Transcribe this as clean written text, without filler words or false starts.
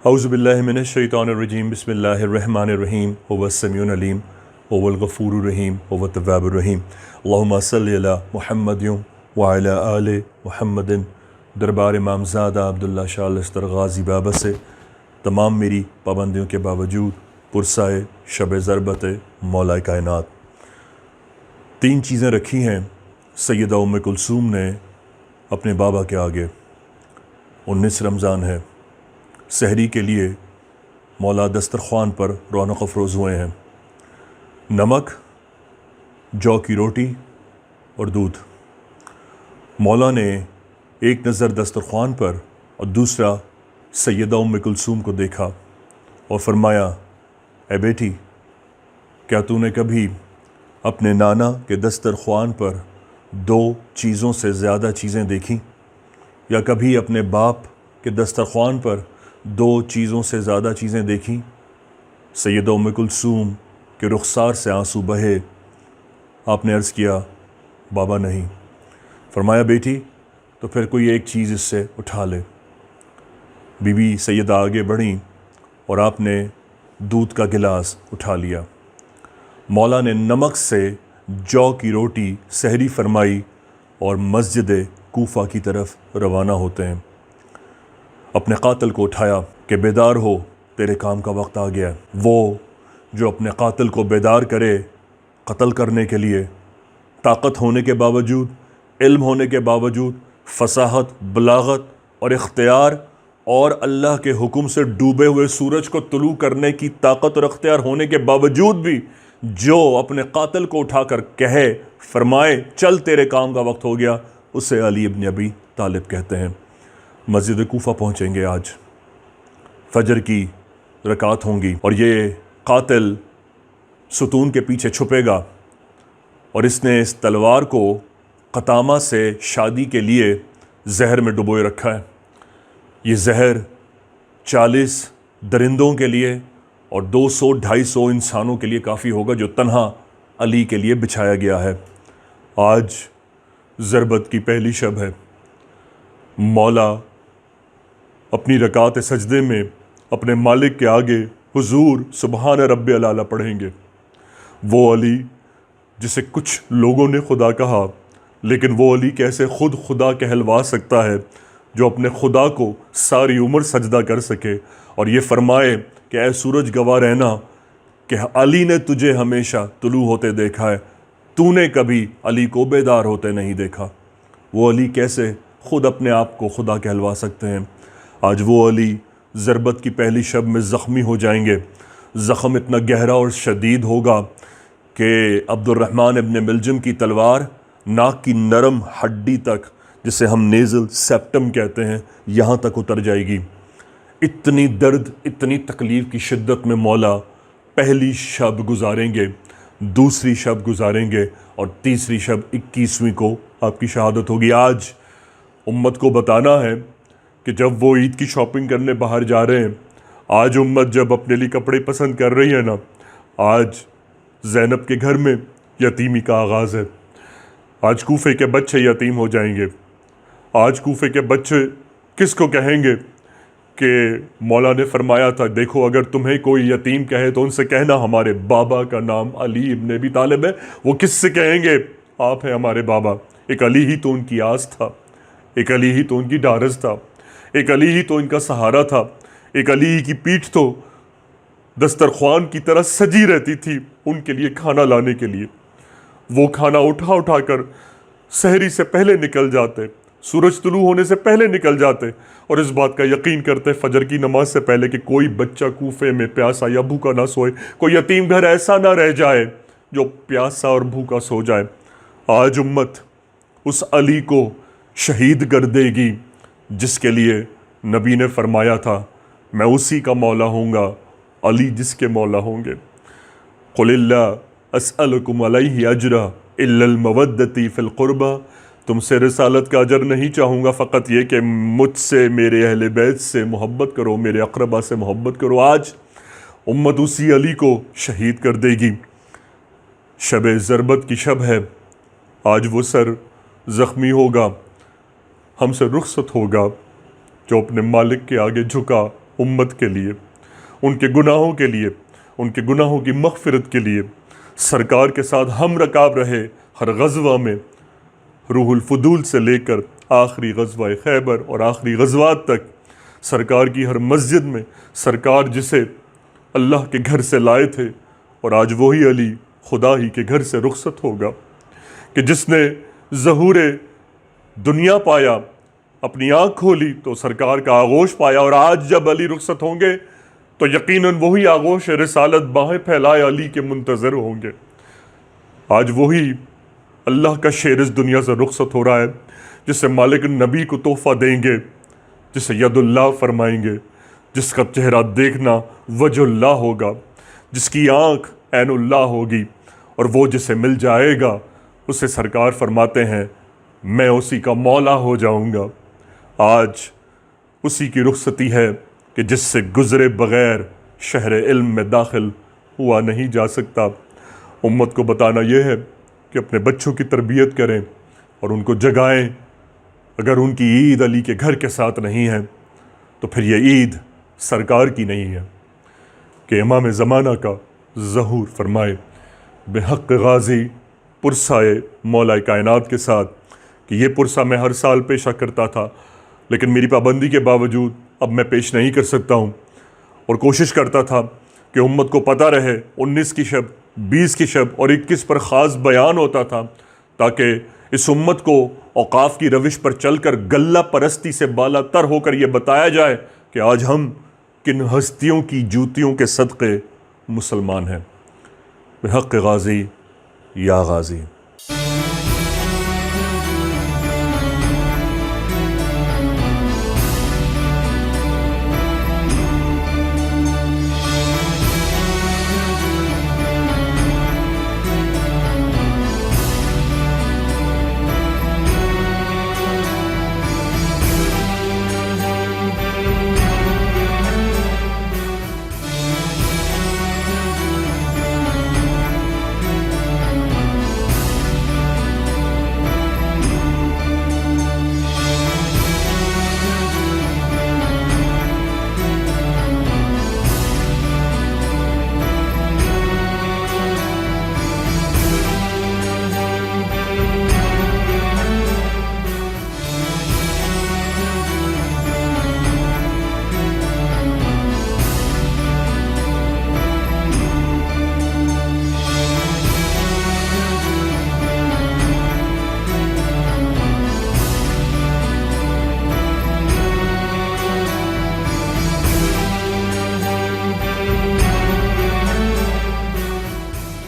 औज़ुबिल्लाहि मिनश्शैतानिर्रजीम बिस्मिल्लाहिर्रहमानिर्रहीम हुवस्समीउल अलीम हुवल गफ़ूरुर रहीम हुवत तव्वाबुर रहीम अल्लाहुम्मा सल्लि अला मुहम्मदिन व अला आले मुहम्मदिन। दरबार इमामज़ादा अब्दुल्ला शाह अलस्तर गाज़ी बाबा से तमाम मेरी पाबंदियों के बावजूद पुरसाए शब ज़रबत मौला कायनात। तीन चीज़ें रखी हैं सैयदा उम्मे कुलसूम ने अपने बाबा के आगे। 19 रमज़ान है, सहरी के लिए मौला दस्तरख्वान पर रौनक अफरोज़ हुए हैं। नमक, जौ की रोटी और दूध। मौला ने एक नज़र दस्तरख्वान पर और दूसरा सैयदा उम्मे कुलसूम को देखा और फरमाया, ए बेटी, क्या तूने कभी अपने नाना के दस्तरख्वान पर दो चीज़ों से ज़्यादा चीज़ें देखी, या कभी अपने बाप के दस्तरख्वान पर दो चीज़ों से ज़्यादा चीज़ें देखी? सैयदा उम्मे कुलसूम के रुखसार से आंसू बहे। आपने अर्ज़ किया, बाबा नहीं। फरमाया, बेटी, तो फिर कोई एक चीज़ इससे उठा ले। बीबी सैयदा आगे बढ़ी और आपने दूध का गिलास उठा लिया। मौला ने नमक से जौ की रोटी सहरी फरमाई और मस्जिद कूफा की तरफ रवाना होते हैं। अपने कातिल को उठाया कि बेदार हो, तेरे काम का वक्त आ गया है। वो जो अपने कातिल को बेदार करे कत्ल करने के लिए, ताकत होने के बावजूद, इल्म होने के बावजूद, फसाहत, बलागत और इख्तियार और अल्लाह के हुक्म से डूबे हुए सूरज को तुलू करने की ताकत और इख्तियार होने के बावजूद भी जो अपने कातिल को उठाकर कहे, फरमाए, चल तेरे काम का वक्त हो गया, उसे अली इब्न अबी तालिब कहते हैं। मस्जिद कूफा पहुँचेंगे आज, फजर की रकात होंगी और ये कातिल सुतून के पीछे छुपेगा और इसने इस तलवार को कतामा से शादी के लिए जहर में डुबोए रखा है। ये जहर 40 दरिंदों के लिए और 200-250 इंसानों के लिए काफ़ी होगा जो तन्हा अली के लिए बिछाया गया है। आज ज़रबत की पहली शब है। मौला अपनी रकात सजदे में अपने मालिक के आगे हुजूर सुबहान रब्बिल आला पढ़ेंगे। वो अली जिसे कुछ लोगों ने खुदा कहा, लेकिन वो अली कैसे खुद खुदा कहलवा सकता है जो अपने खुदा को सारी उम्र सजदा कर सके और ये फरमाए कि ऐ सूरज गवाह रहना कि अली ने तुझे हमेशा तुलू होते देखा है, तूने कभी अली को बेदार होते नहीं देखा। वो अली कैसे खुद अपने आप को खुदा कहलवा सकते हैं। आज वो अली ज़रबत की पहली शब में ज़ख्मी हो जाएंगे। ज़ख्म इतना गहरा और शदीद होगा कि अब्दुर्रहमान इब्न मिलजम की तलवार नाक की नरम हड्डी तक, जिसे हम नेज़ल सेप्टम कहते हैं, यहाँ तक उतर जाएगी। इतनी दर्द, इतनी तकलीफ़ की शिद्दत में मौला पहली शब गुजारेंगे, दूसरी शब गुजारेंगे और तीसरी शब 21वीं को आपकी शहादत होगी। आज उम्मत को बताना है कि जब वो ईद की शॉपिंग करने बाहर जा रहे हैं, आज उम्मत जब अपने लिए कपड़े पसंद कर रही है ना, आज ज़ैनब के घर में यतीमी का आगाज़ है। आज कूफे के बच्चे यतीम हो जाएंगे। आज कूफे के बच्चे किसको कहेंगे कि मौला ने फरमाया था, देखो अगर तुम्हें कोई यतीम कहे तो उनसे कहना हमारे बाबा का नाम अली इब्न अबी तालिब है। वो किससे कहेंगे, आप हैं हमारे बाबा। एक अली ही तो उनकी आस था, एक अली ही तो उनकी ढारस था, एक अली ही तो इनका सहारा था, एक अली ही की पीठ तो दस्तरख्वान की तरह सजी रहती थी उनके लिए खाना लाने के लिए। वो खाना उठा उठा कर सहरी से पहले निकल जाते, सूरज तुलू होने से पहले निकल जाते और इस बात का यकीन करते फजर की नमाज से पहले कि कोई बच्चा कूफे में प्यासा या भूखा ना सोए, कोई यतीम घर ऐसा ना रह जाए जो प्यासा और भूखा सो जाए। आज उम्मत उस अली को शहीद कर देगी जिसके लिए नबी ने फरमाया था, मैं उसी का मौला होऊंगा, अली जिसके मौला होंगे। कुलिल्ला अस्अलुकुम अलैहि अजरा इल्लल मवद्दती फिल कुर्बा। तुमसे रिसालत का अजर नहीं चाहूँगा, फ़कत ये कि मुझसे, मेरे अहले बैत से मोहब्बत करो, मेरे अक़रबा से मोहब्बत करो। आज उम्मत उसी अली को शहीद कर देगी। शब ज़रबत की शब है। आज वो सर ज़ख्मी होगा, हमसे रुखसत होगा जो अपने मालिक के आगे झुका امت کے لیے، ان کے گناہوں کے لیے، ان کے گناہوں کی مغفرت کے لیے سرکار کے ساتھ ہم رکاب رہے ہر غزوہ میں، روح الفضول سے لے کر آخری غزوہ خیبر اور آخری غزوات تک سرکار کی ہر مسجد میں سرکار جسے اللہ کے گھر سے لائے تھے، اور آج وہی علی خدا ہی کے گھر سے رخصت ہوگا کہ جس نے ظہور دنیا پایا، اپنی آنکھ کھولی تو سرکار کا آغوش پایا، اور آج جب علی رخصت ہوں گے تو یقیناً وہی آغوش رسالت باہیں پھیلائے علی کے منتظر ہوں گے۔ آج وہی اللہ کا شیر اس دنیا سے رخصت ہو رہا ہے جسے مالک النبی کو تحفہ دیں گے، جسے ید اللہ فرمائیں گے، جس کا چہرہ دیکھنا وجہ اللہ ہوگا، جس کی آنکھ عین اللہ ہوگی، اور وہ جسے مل جائے گا اسے سرکار فرماتے ہیں میں اسی کا مولا ہو جاؤں گا۔ آج اسی کی رخصتی ہے کہ جس سے گزرے بغیر شہر علم میں داخل ہوا نہیں جا سکتا۔ امت کو بتانا یہ ہے کہ اپنے بچوں کی تربیت کریں اور ان کو جگائیں۔ اگر ان کی عید علی کے گھر کے ساتھ نہیں ہے تو پھر یہ عید سرکار کی نہیں ہے کہ امام زمانہ کا ظہور فرمائے بحق غازی پرسائے مولا کائنات کے ساتھ کہ یہ پرسہ میں ہر سال پیشہ کرتا تھا، لیکن میری پابندی کے باوجود اب میں پیش نہیں کر سکتا ہوں، اور کوشش کرتا تھا کہ امت کو پتہ رہے 19 کی شب، 20 کی شب اور 21 پر خاص بیان ہوتا تھا تاکہ اس امت کو اوقاف کی روش پر چل کر گلہ پرستی سے بالا تر ہو کر یہ بتایا جائے کہ آج ہم کن ہستیوں کی جوتیوں کے صدقے مسلمان ہیں۔ بحق غازی یا غازی۔